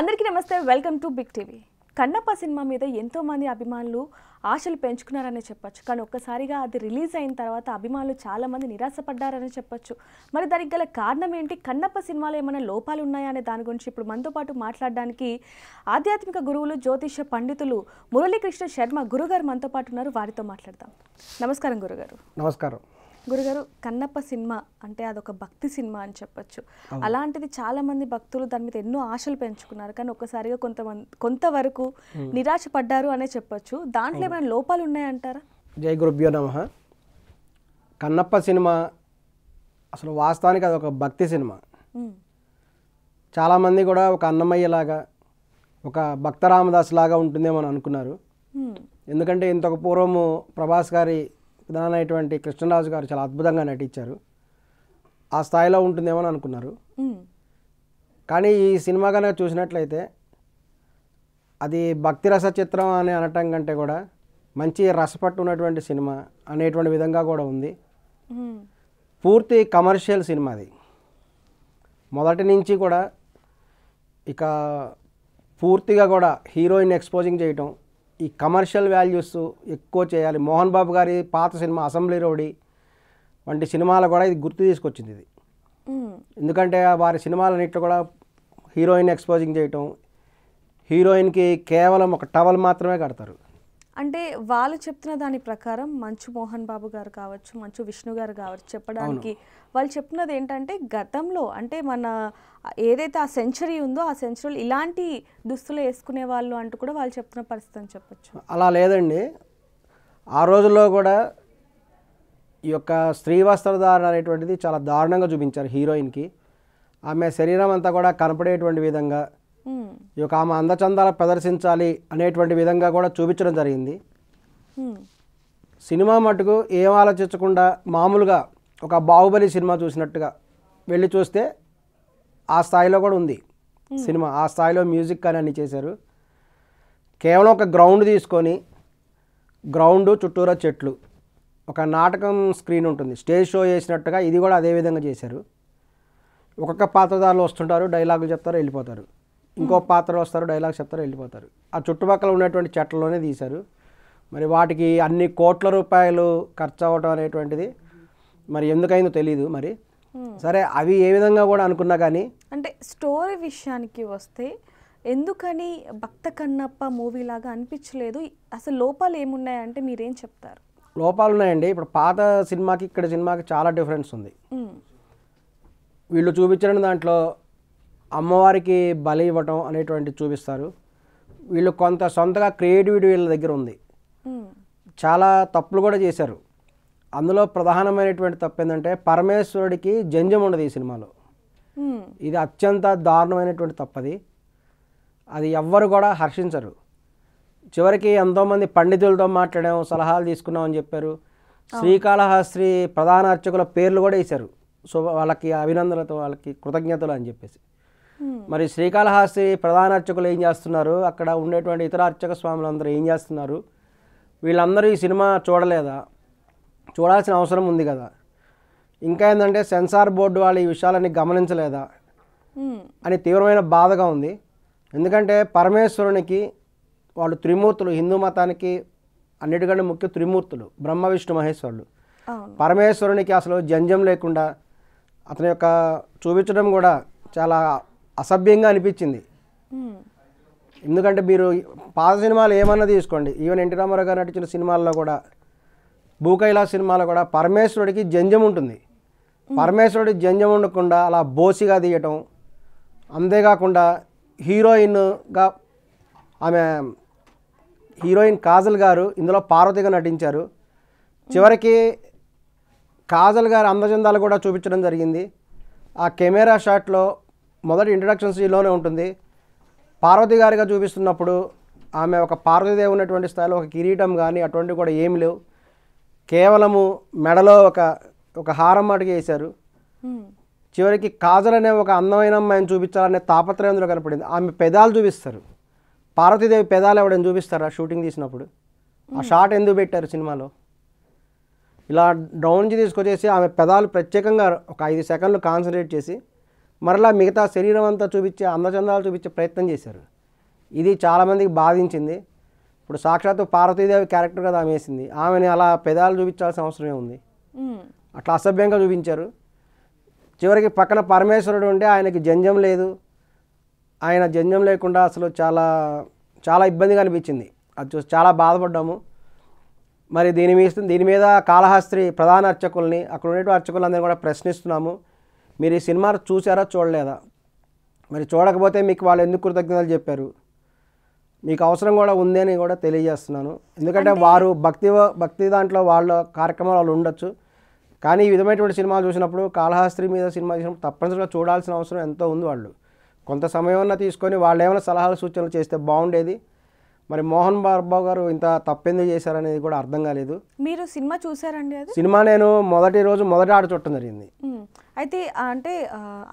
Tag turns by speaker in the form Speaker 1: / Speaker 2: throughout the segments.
Speaker 1: అందరికీ నమస్తే, welcome to big TV. Kannappa cinema మీద ఎంతో మంది అభిమానులు ఆశలు పెంచుకున్నారనే చెప్పొచ్చు. కానీ ఒక్కసారిగా అది రిలీజ్ అయిన తర్వాత అభిమానులు చాలా మంది నిరాశపడ్డారని చెప్పొచ్చు. మరి దానికి గల కారణం ఏంటి? కన్నప్ప సినిమాలో ఏమైనా లోపాలు ఉన్నాయా అనే దాని గురించి ఇప్పుడు మనతో పాటు మాట్లాడడానికి ఆధ్యాత్మిక గురువులు, జ్యోతిష పండితులు మురళీకృష్ణ శర్మ గురుగారు మనతో పాటు ఉన్నారు. వారితో మాట్లాడదాం. నమస్కారం గురుగారు.
Speaker 2: నమస్కారం
Speaker 1: గురుగారు, కన్నప్ప సినిమా అంటే అదొక భక్తి సినిమా అని చెప్పొచ్చు. అలాంటిది చాలా మంది భక్తులు దాని మీద ఎన్నో ఆశలు పెంచుకున్నారు. కానీ ఒక్కసారిగా కొంతవరకు నిరాశపడ్డారు అనే చెప్పొచ్చు. దాంట్లో ఏమైనా లోపాలు ఉన్నాయంటారా?
Speaker 2: జై గురుభ్యో నమః. కన్నప్ప సినిమా అసలు వాస్తవానికి అదొక భక్తి సినిమా. చాలామంది కూడా ఒక అన్నమయ్యలాగా, ఒక భక్త రామదాస్ లాగా ఉంటుందేమో అని అనుకున్నారు. ఎందుకంటే ఇంతకు పూర్వము ప్రభాస్ గారి ప్రధానమైనటువంటి కృష్ణరాజు గారు చాలా అద్భుతంగా నటించారు. ఆ స్థాయిలో ఉంటుందేమో అని అనుకున్నారు. కానీ ఈ సినిమా కనుక చూసినట్లయితే అది భక్తి రస చిత్రం అని అనటం కంటే కూడా మంచి రసపట్టు ఉన్నటువంటి సినిమా అనేటువంటి విధంగా కూడా ఉంది. పూర్తి కమర్షియల్ సినిమా అది. మొదటి నుంచి కూడా ఇక పూర్తిగా కూడా హీరోయిన్ ఎక్స్పోజింగ్ చేయటం, ఈ కమర్షియల్ వాల్యూస్ ఎక్కువ చేయాలి. మోహన్ బాబు గారి పాత సినిమా అసెంబ్లీ రౌడీ వంటి సినిమాలు కూడా ఇది గుర్తు తీసుకొచ్చింది ఇది. ఎందుకంటే వారి సినిమాలన్నింటిలో కూడా హీరోయిన్ ఎక్స్పోజింగ్ చేయటం, హీరోయిన్కి కేవలం ఒక టవల్ మాత్రమే కడతారు.
Speaker 1: అంటే వాళ్ళు చెప్తున్న దాని ప్రకారం మంచు మోహన్ బాబు గారు కావచ్చు, మంచు విష్ణు గారు కావచ్చు, చెప్పడానికి వాళ్ళు చెప్తున్నది ఏంటంటే గతంలో అంటే మన ఏదైతే ఆ సెంచరీ ఉందో ఆ సెంచరీలో ఇలాంటి దుస్తులు వేసుకునే వాళ్ళు అంటూ కూడా వాళ్ళు చెప్తున్న పరిస్థితి అని చెప్పొచ్చు.
Speaker 2: అలా లేదండి. ఆ రోజుల్లో కూడా ఈ యొక్క స్త్రీ వస్త్రధారణ అనేటువంటిది చాలా దారుణంగా చూపించారు హీరోయిన్కి. ఆమె శరీరం అంతా కూడా కనపడేటువంటి విధంగా, ఈ యొక్క ఆమె అందచందాలు ప్రదర్శించాలి అనేటువంటి విధంగా కూడా చూపించడం జరిగింది. సినిమా మటుకు ఏం ఆలోచించకుండా మామూలుగా ఒక బాహుబలి సినిమా చూసినట్టుగా వెళ్ళి చూస్తే ఆ స్థాయిలో కూడా ఉంది సినిమా. ఆ స్థాయిలో మ్యూజిక్ కానీ అన్నీ చేశారు. కేవలం ఒక గ్రౌండ్ తీసుకొని, గ్రౌండ్ చుట్టూరా చెట్లు, ఒక నాటకం స్క్రీన్ ఉంటుంది, స్టేజ్ షో చేసినట్టుగా ఇది కూడా అదే విధంగా చేశారు. ఒక్కొక్క పాత్రధారులు వస్తుంటారు, డైలాగులు చెప్తారు, వెళ్ళిపోతారు. ఇంకో పాత్ర వస్తారు, డైలాగ్ చెప్తారు, వెళ్ళిపోతారు. ఆ చుట్టుపక్కల ఉన్నటువంటి చెట్లలోనే తీశారు. మరి వాటికి అన్ని కోట్ల రూపాయలు ఖర్చు అవ్వటం అనేటువంటిది మరి ఎందుకైందో తెలీదు. మరి సరే, అవి ఏ విధంగా కూడా అనుకున్నా కానీ
Speaker 1: అంటే స్టోరీ విషయానికి వస్తే ఎందుకని భక్త కన్నప్ప మూవీ లాగా అనిపించలేదు? అసలు లోపాలు ఏమున్నాయంటే మీరేం చెప్తారు?
Speaker 2: లోపాలు ఉన్నాయండి. ఇప్పుడు పాత సినిమాకి ఇక్కడ సినిమాకి చాలా డిఫరెన్స్ ఉంది. వీళ్ళు చూపించిన దాంట్లో అమ్మవారికి బలి ఇవ్వటం అనేటువంటి చూపిస్తారు. వీళ్ళు కొంత సొంతగా క్రియేటివిటీ వీళ్ళ దగ్గర ఉంది. చాలా తప్పులు కూడా చేశారు. అందులో ప్రధానమైనటువంటి తప్పు ఏంటంటే పరమేశ్వరుడికి జంజం ఉండదు ఈ సినిమాలో. ఇది అత్యంత దారుణమైనటువంటి తప్పది. అది ఎవ్వరు కూడా హర్షించరు. చివరికి ఎంతోమంది పండితులతో మాట్లాడాం, సలహాలు తీసుకున్నాం అని చెప్పారు. శ్రీకాళహస్తి ప్రధాన అర్చకుల పేర్లు కూడా వేశారు. సో వాళ్ళకి అభినందనలతో, వాళ్ళకి కృతజ్ఞతలు అని చెప్పేసి. మరి శ్రీకాళహస్తి ప్రధాన అర్చకులు ఏం చేస్తున్నారు, అక్కడ ఉండేటువంటి ఇతర అర్చక స్వాములందరూ ఏం చేస్తున్నారు, వీళ్ళందరూ ఈ సినిమా చూడలేదా? చూడాల్సిన అవసరం ఉంది కదా. ఇంకా ఏంటంటే సెన్సార్ బోర్డు వాళ్ళు ఈ విషయాలన్నీ గమనించలేదా అని తీవ్రమైన బాధగా ఉంది. ఎందుకంటే పరమేశ్వరునికి వాళ్ళు త్రిమూర్తులు, హిందూ మతానికి అన్నిటికంటే ముఖ్య త్రిమూర్తులు బ్రహ్మ విష్ణు మహేశ్వరులు. పరమేశ్వరునికి అసలు జంజం లేకుండా అతని యొక్క చూపించడం కూడా చాలా అసభ్యంగా అనిపించింది. ఎందుకంటే మీరు పాత సినిమాలు ఏమన్నా తీసుకోండి, ఈవెన్ ఎన్టీ రామారావు గారు నటించిన సినిమాల్లో కూడా, భూకైలాస్ సినిమాలో కూడా పరమేశ్వరుడికి జంజం ఉంటుంది. పరమేశ్వరుడికి జంజం ఉండకుండా అలా బోసిగా తీయటం, అంతేకాకుండా హీరోయిన్గా ఆమె హీరోయిన్ కాజల్ గారు ఇందులో పార్వతిగా నటించారు. చివరికి కాజల్ గారు అందచందాలు కూడా చూపించడం జరిగింది. ఆ కెమెరా షాట్లో మొదటి ఇంట్రడక్షన్ సీన్లోనే ఉంటుంది. పార్వతి గారిగా చూపిస్తున్నప్పుడు ఆమె ఒక పార్వతీదేవి ఉన్నటువంటి స్థాయిలో ఒక కిరీటం కానీ అటువంటి కూడా ఏమి లేవు. కేవలము మెడలో ఒక హారం మాటకి వేశారు. చివరికి కాజల్ అనే ఒక అందమైన అమ్మాయిని చూపించాలనే తాపత్రయం అందులో కనపడింది. ఆమె పెదాలు చూపిస్తారు. పార్వతీదేవి పెదాలు ఎవడని చూపిస్తారా షూటింగ్ తీసినప్పుడు? ఆ షాట్ ఎందుకు పెట్టారు సినిమాలో? ఇలా డౌన్ నుంచి తీసుకొచ్చేసి ఆమె పెదాలు ప్రత్యేకంగా ఒక 5 సెకండ్లు కాన్సన్ట్రేట్ చేసి మరలా మిగతా శరీరం అంతా చూపించే అందచందాలు చూపించే ప్రయత్నం చేశారు. ఇది చాలామందికి బాధించింది. ఇప్పుడు సాక్షాత్తు పార్వతీదేవి క్యారెక్టర్ కదా ఆమె వేసింది, ఆమెని అలా పెదాలు చూపించాల్సిన అవసరమే ఉంది. అట్లా అసభ్యంగా చూపించారు. చివరికి పక్కన పరమేశ్వరుడు ఉంటే ఆయనకి జంజం లేదు. ఆయన జంజం లేకుండా అసలు చాలా చాలా ఇబ్బందిగా అనిపించింది. అది చూసి చాలా బాధపడ్డాము. మరి దీని మీద కాళహస్త్రి ప్రధాన అర్చకుల్ని, అక్కడ ఉండేటువంటి అర్చకులందరినీ కూడా ప్రశ్నిస్తున్నాము. మీరు ఈ సినిమా చూసారా చూడలేదా? మరి చూడకపోతే మీకు వాళ్ళు ఎందుకు కృతజ్ఞతలు చెప్పారు? మీకు అవసరం కూడా ఉంది అని కూడా తెలియజేస్తున్నాను. ఎందుకంటే వారు భక్తి దాంట్లో వాళ్ళ కార్యక్రమాలు వాళ్ళు ఉండొచ్చు. కానీ ఈ విధమైనటువంటి సినిమాలు చూసినప్పుడు, కాళహస్త్రి మీద సినిమా చూసినప్పుడు తప్పనిసరిగా చూడాల్సిన అవసరం ఎంతో ఉంది. వాళ్ళు కొంత సమయం తీసుకొని వాళ్ళు ఏమైనా సలహాలు సూచనలు చేస్తే బాగుండేది. మరి మోహన్ బాబు గారు ఇంత తప్పెందుకు చేశారనేది కూడా అర్థం కాలేదు.
Speaker 1: మీరు సినిమా చూసారండి? అది
Speaker 2: సినిమా నేను మొదటి ఆట చూడటం జరిగింది.
Speaker 1: అయితే అంటే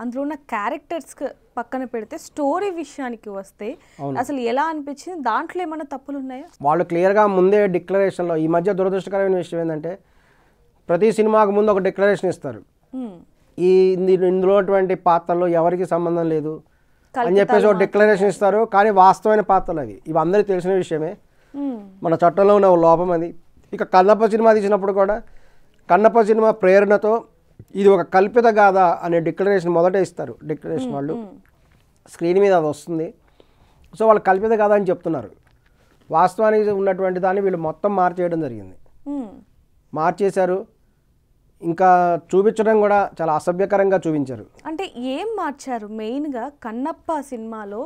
Speaker 1: అందులో ఉన్న క్యారెక్టర్స్ పక్కన పెడితే స్టోరీ విషయానికి వస్తే అసలు ఎలా అనిపించింది? దాంట్లో ఏమైనా తప్పులు ఉన్నాయా?
Speaker 2: వాళ్ళు క్లియర్గా ముందే డిక్లరేషన్లో, ఈ మధ్య దురదృష్టకరమైన విషయం ఏంటంటే ప్రతి సినిమాకు ముందు ఒక డిక్లరేషన్ ఇస్తారు, ఇందులోటువంటి పాత్రలో ఎవరికి సంబంధం లేదు అని చెప్పేసి ఒక డిక్లరేషన్ ఇస్తారు. కానీ వాస్తవమైన పాత్రలు ఇవి అందరికీ తెలిసిన విషయమే. మన చట్టంలో ఉన్న లోపం అది. ఇక కన్నప్ప సినిమా తీసినప్పుడు కూడా కన్నప్ప సినిమా ప్రేరణతో ఇది ఒక కల్పిత గాథ అనే డిక్లరేషన్ మొదట ఇస్తారు. డిక్లరేషన్ వాళ్ళు స్క్రీన్ మీద అది వస్తుంది. సో వాళ్ళు కల్పిత గాథ అని చెప్తున్నారు. వాస్తవానికి ఉన్నటువంటి దాన్ని వీళ్ళు మొత్తం మార్చేయడం జరిగింది. మార్చేశారు. ఇంకా చూపించడం కూడా చాలా అసభ్యకరంగా చూపించారు.
Speaker 1: అంటే ఏం మార్చారు? మెయిన్గా కన్నప్ప సినిమాలో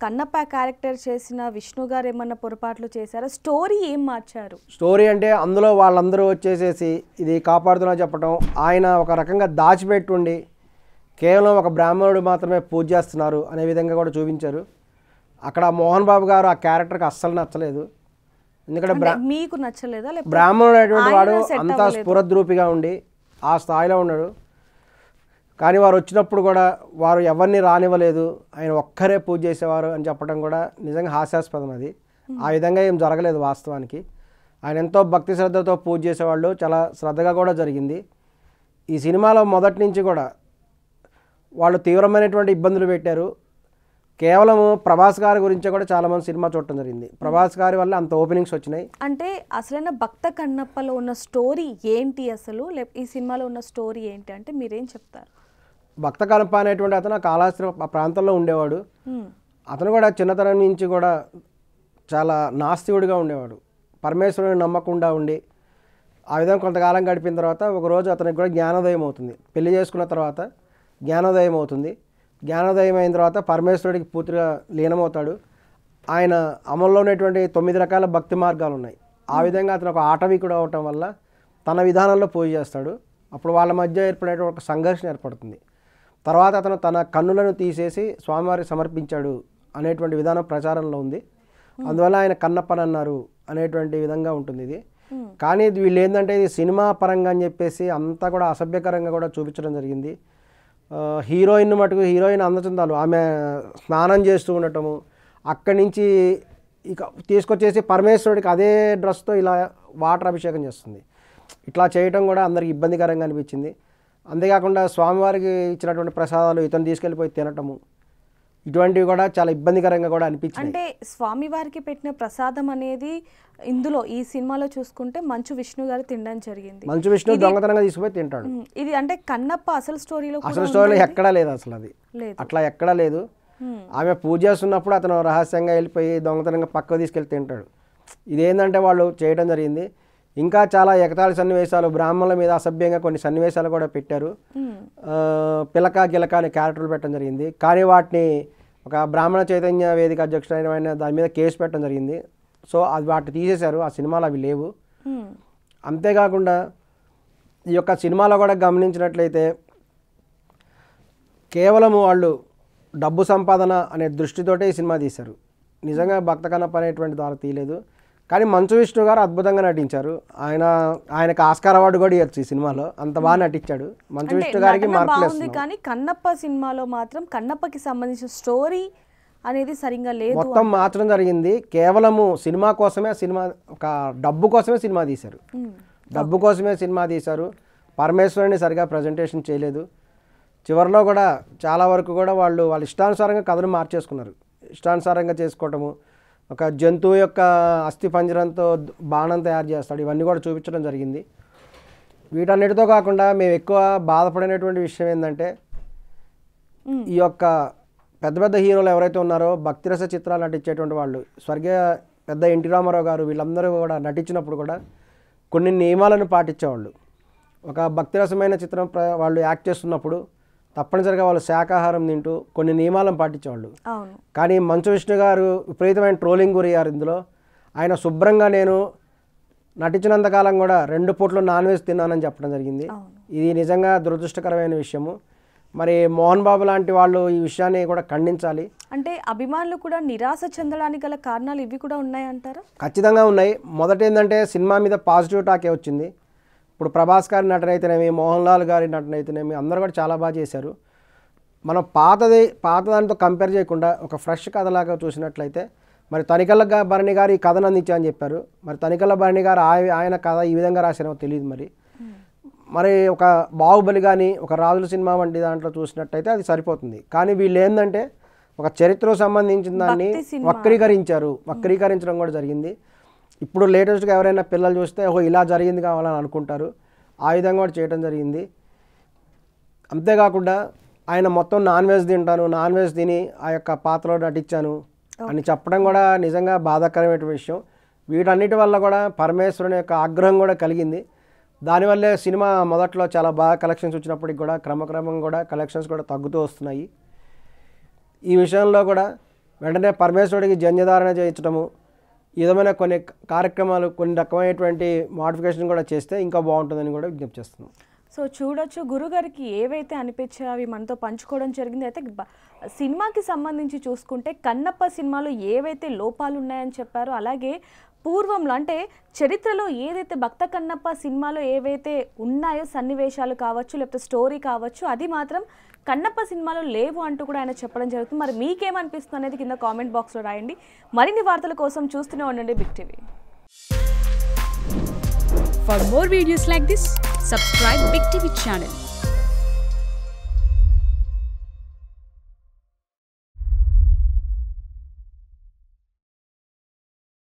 Speaker 1: కన్నప్ప క్యారెక్టర్ చేసిన విష్ణు గారు ఏమన్నా పొరపాట్లు చేశారా? స్టోరీ ఏం మార్చారు?
Speaker 2: స్టోరీ అంటే అందులో వాళ్ళందరూ వచ్చేసేసి ఇది కాపాడుతున్నా చెప్పడం, ఆయన ఒక రకంగా దాచిపెట్టుండి కేవలం ఒక బ్రాహ్మణుడు మాత్రమే పూజ చేస్తున్నారు అనే విధంగా కూడా చూపించారు. అక్కడ మోహన్ బాబు గారు ఆ క్యారెక్టర్కి అస్సలు నచ్చలేదు. ఎందుకంటే
Speaker 1: మీకు నచ్చలేదా?
Speaker 2: బ్రాహ్మణుడు అనేటువంటి వాడు అంతా స్ఫురద్రూపిగా ఉండి ఆ స్థాయిలో ఉన్నాడు. కానీ వారు వచ్చినప్పుడు కూడా వారు ఎవరిని రానివ్వలేదు, ఆయన ఒక్కరే పూజ చేసేవారు అని చెప్పడం కూడా నిజంగా హాస్యాస్పదం. అది ఆ విధంగా ఏం జరగలేదు. వాస్తవానికి ఆయన ఎంతో భక్తి శ్రద్ధతో పూజ చేసేవాళ్ళు, చాలా శ్రద్ధగా కూడా జరిగింది. ఈ సినిమాలో మొదటి నుంచి కూడా వాళ్ళు తీవ్రమైనటువంటి ఇబ్బందులు పెట్టారు. కేవలం ప్రభాస్ గారి గురించి కూడా చాలామంది సినిమా చూడటం జరిగింది. ప్రభాస్ గారి వల్ల అంత ఓపెనింగ్స్ వచ్చినాయి.
Speaker 1: అంటే అసలైన భక్త కన్నప్పలో ఉన్న స్టోరీ ఏంటి అసలు? ఈ సినిమాలో ఉన్న స్టోరీ ఏంటి అంటే మీరేం చెప్తారు?
Speaker 2: భక్త కన్నప్ప అనేటువంటి అతను కాళహస్తి ప్రాంతంలో ఉండేవాడు. అతను కూడా చిన్నతనం నుంచి కూడా చాలా నాస్తికుడిగా ఉండేవాడు. పరమేశ్వరుని నమ్మకుండా ఉండి ఆ విధంగా కొంతకాలం గడిపిన తర్వాత ఒకరోజు అతనికి కూడా జ్ఞానోదయం అవుతుంది. పెళ్లి చేసుకున్న తర్వాత జ్ఞానోదయం అవుతుంది. జ్ఞానోదయం అయిన తర్వాత పరమేశ్వరుడికి పూర్తిగా లీనమవుతాడు. ఆయన అమల్లో ఉన్నటువంటి 9 రకాల భక్తి మార్గాలు ఉన్నాయి. ఆ విధంగా అతను ఒక ఆటవికుడు అవటం వల్ల తన విధానంలో పూజ చేస్తాడు. అప్పుడు వాళ్ళ మధ్య ఏర్పడే ఒక సంఘర్షణ ఏర్పడుతుంది. తర్వాత అతను తన కన్నులను తీసేసి స్వామివారికి సమర్పించాడు అనేటువంటి విధానం ప్రచారంలో ఉంది. అందువల్ల ఆయన కన్నప్పని అన్నారు అనేటువంటి విధంగా ఉంటుంది ఇది. కానీ వీళ్ళు ఏంటంటే ఇది సినిమా పరంగా అని చెప్పేసి అంతా కూడా అసభ్యకరంగా కూడా చూపించడం జరిగింది. హీరోయిన్ మటుకు హీరోయిన్ అందచందాలు, ఆమె స్నానం చేస్తూ ఉండటము, అక్కడి నుంచి ఇక తీసుకొచ్చేసి పరమేశ్వరుడికి అదే డ్రెస్తో ఇలా వాటర్ అభిషేకం చేస్తుంది. ఇట్లా చేయటం కూడా అందరికి ఇబ్బందికరంగా అనిపించింది. అంతేకాకుండా స్వామివారికి ఇచ్చినటువంటి ప్రసాదాలు ఇతను తీసుకెళ్ళిపోయి తినటము, ఇటువంటివి కూడా చాలా ఇబ్బందికరంగా కూడా అనిపించింది.
Speaker 1: అంటే స్వామివారికి పెట్టిన ప్రసాదం అనేది ఇందులో ఈ సినిమాలో చూసుకుంటే మంచు విష్ణు గారు తినడం జరిగింది.
Speaker 2: మంచు విష్ణు దొంగతనంగా తీసుకుపోయి తింటాడు.
Speaker 1: ఇది అంటే కన్నప్ప అసలు స్టోరీలో
Speaker 2: ఎక్కడా లేదు. అసలు అది అట్లా ఎక్కడా లేదు. ఆమె పూజ చేస్తున్నప్పుడు అతను రహస్యంగా వెళ్ళిపోయి దొంగతనంగా పక్కకు తీసుకెళ్ళి తింటాడు. ఇదేంటంటే వాళ్ళు చేయడం జరిగింది. ఇంకా చాలా ఎగతాళి సన్నివేశాలు, బ్రాహ్మణుల మీద అసభ్యంగా కొన్ని సన్నివేశాలు కూడా పెట్టారు. పిలక గిలక అనే క్యారెక్టర్లు పెట్టడం జరిగింది. కానీ వాటిని ఒక బ్రాహ్మణ చైతన్య వేదిక అధ్యక్షుడైన దాని మీద కేసు పెట్టడం జరిగింది. సో అది వాటిని తీసేశారు. ఆ సినిమాలు అవి లేవు. అంతేకాకుండా ఈ యొక్క సినిమాలో కూడా గమనించినట్లయితే కేవలం వాళ్ళు డబ్బు సంపాదన అనే దృష్టితోటే ఈ సినిమా తీశారు. నిజంగా భక్త కన్నప్ప అనేటువంటి ద్వారా తీయలేదు. కానీ మంచు విష్ణు గారు అద్భుతంగా నటించారు. ఆయనకు ఆస్కార్ అవార్డు కూడా ఇవ్వచ్చు ఈ సినిమాలో, అంత బాగా నటించాడు. మంచు విష్ణు గారికి మార్కులు.
Speaker 1: కానీ కన్నప్ప సినిమాలో మాత్రం కన్నప్పకి సంబంధించిన స్టోరీ అనేది సరిగ్గా లేదు.
Speaker 2: మొత్తం మార్చడం జరిగింది. కేవలము సినిమా కోసమే, సినిమా ఒక డబ్బు కోసమే సినిమా తీశారు. డబ్బు కోసమే సినిమా తీశారు. పరమేశ్వరుని సరిగా ప్రజెంటేషన్ చేయలేదు. చివరిలో కూడా చాలా వరకు కూడా వాళ్ళ ఇష్టానుసారంగా కథను మార్చేసుకున్నారు. ఇష్టానుసారంగా చేసుకోవటము, ఒక జంతువు యొక్క అస్థి పంజరంతో బాణం తయారు చేస్తాడు, ఇవన్నీ కూడా చూపించడం జరిగింది. వీటన్నిటితో కాకుండా మేము ఎక్కువ బాధపడినటువంటి విషయం ఏంటంటే ఈ యొక్క పెద్ద పెద్ద హీరోలు ఎవరైతే ఉన్నారో భక్తిరస చిత్రాలు నటించేటువంటి వాళ్ళు, స్వర్గీయ పెద్ద ఎన్టీ రామారావు గారు వీళ్ళందరూ కూడా నటించినప్పుడు కూడా కొన్ని నియమాలను పాటించేవాళ్ళు. ఒక భక్తిరసమైన చిత్రం వాళ్ళు యాక్ట్ చేస్తున్నప్పుడు తప్పనిసరిగా వాళ్ళు శాకాహారం తింటూ కొన్ని నియమాలను పాటించేవాళ్ళు. కానీ మంచు విష్ణు గారు విపరీతమైన ట్రోలింగ్ గురయ్యారు ఇందులో. ఆయన శుభ్రంగా నేను నటించినంతకాలం కూడా 2 పూట్లు నాన్ వెజ్ తిన్నానని చెప్పడం జరిగింది. ఇది నిజంగా దురదృష్టకరమైన విషయము. మరి మోహన్ బాబు లాంటి వాళ్ళు ఈ విషయాన్ని కూడా ఖండించాలి.
Speaker 1: అంటే అభిమానులు కూడా నిరాశ చెందడానికి గల కారణాలు ఇవి కూడా ఉన్నాయంటారా?
Speaker 2: ఖచ్చితంగా ఉన్నాయి. మొదట ఏంటంటే సినిమా మీద పాజిటివ్ టాకే వచ్చింది. ఇప్పుడు ప్రభాస్ గారి నటన అయితేనేమి, మోహన్ లాల్ గారి నటన అయితేనేమి అందరూ కూడా చాలా బాగా చేశారు. మనం పాతదానితో కంపేర్ చేయకుండా ఒక ఫ్రెష్ కథలాగా చూసినట్లయితే, మరి తనికెళ్ళ భరణి గారు ఈ కథను అందించాలని చెప్పారు. మరి తనికెళ్ళ భరణి గారు ఆయన కథ ఈ విధంగా రాశారో తెలియదు. మరి ఒక బాహుబలి కానీ ఒక రాజుల సినిమా వంటి దాంట్లో చూసినట్టయితే అది సరిపోతుంది. కానీ వీళ్ళు ఏంటంటే ఒక చరిత్రకు సంబంధించిన దాన్ని వక్రీకరించడం కూడా జరిగింది. ఇప్పుడు లేటెస్ట్గా ఎవరైనా పిల్లలు చూస్తే ఓహో ఇలా జరిగింది కావాలని అనుకుంటారు. ఆ విధంగా కూడా చేయడం జరిగింది. అంతేకాకుండా ఆయన మొత్తం నాన్ వెజ్ తింటాను, నాన్ వెజ్ తిని ఆ యొక్క పాత్రలో నటించాను అని చెప్పడం కూడా నిజంగా బాధాకరమైన విషయం. వీటన్నిటి వల్ల కూడా పరమేశ్వరుని యొక్క ఆగ్రహం కూడా కలిగింది. దానివల్లే సినిమా మొదట్లో చాలా బాగా కలెక్షన్స్ వచ్చినప్పటికి కూడా క్రమక్రమంగా కూడా కలెక్షన్స్ కూడా తగ్గుతూ వస్తున్నాయి. ఈ విషయంలో కూడా వెంటనే పరమేశ్వరుడికి జన్యధారణ చేయించడము, ఈ విధమైన కొన్ని కార్యక్రమాలు, కొన్ని రకమైనటువంటి మోడిఫికేషన్ కూడా చేస్తే ఇంకా బాగుంటుందని కూడా విజ్ఞప్తి చేస్తున్నాం.
Speaker 1: సో చూడొచ్చు, గురుగారికి ఏవైతే అనిపించాయో అవి మనతో పంచుకోవడం జరిగింది. అయితే సినిమాకి సంబంధించి చూసుకుంటే కన్నప్ప సినిమాలో ఏవైతే లోపాలు ఉన్నాయని చెప్పారో, అలాగే పూర్వంలో అంటే చరిత్రలో ఏదైతే భక్త కన్నప్ప సినిమాలో ఏవైతే ఉన్నాయో సన్నివేశాలు కావచ్చు, లేకపోతే స్టోరీ కావచ్చు, అది మాత్రం కన్నప్ప సినిమాలో లేవు అంటూ కూడా ఆయన చెప్పడం జరుగుతుంది. మరి మీకేమనిపిస్తుంది అనేది కింద కామెంట్ బాక్స్లో రాయండి. మరిన్ని వార్తల కోసం చూస్తూనే ఉండండి big TV.
Speaker 3: For more videos like this, subscribe Big TV channel.